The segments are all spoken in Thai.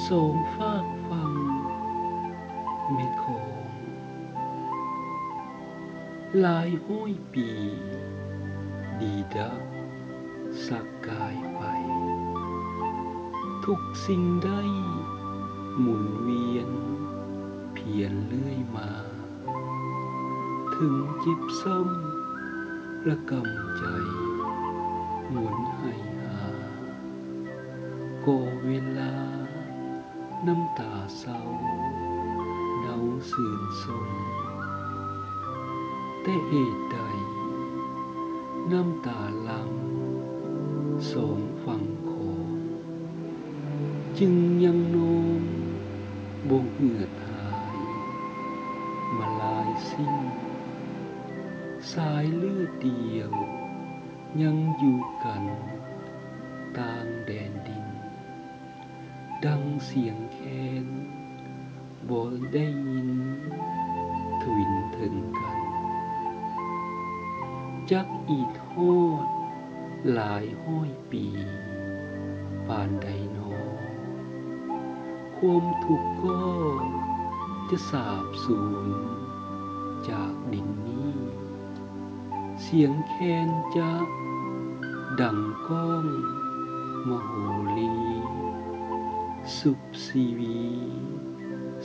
สองฝากฝั่งแม่คงหลายห้อยปีดีดักสักกายไปทุกสิ่งได้หมุนเวียนเพียรเลื่อยมาถึงจิบซ้ำระกำใจหมุนให้หาก็เวลาน้ำตาเศร้าเนาสื่นสมแต่เหตุใดน้ำตาลังสองฝั่งโขงจึงยังโน้มบงเหือดหายมาลายสิ้นสายเลือดเดียวยังอยู่กันต่างแดนดินดังเสียงแคนบ่ได้ยินทวินถึงกันจักอีกฮอดหลายห้อยปีปานใดหนอความทุกข์ก็จะสาบสูญจากดินนี้เสียงแคนจะดังก้องมโหรีสุบสีวี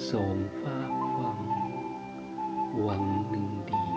สองฝากฝั่งหวังหนึ่งเดี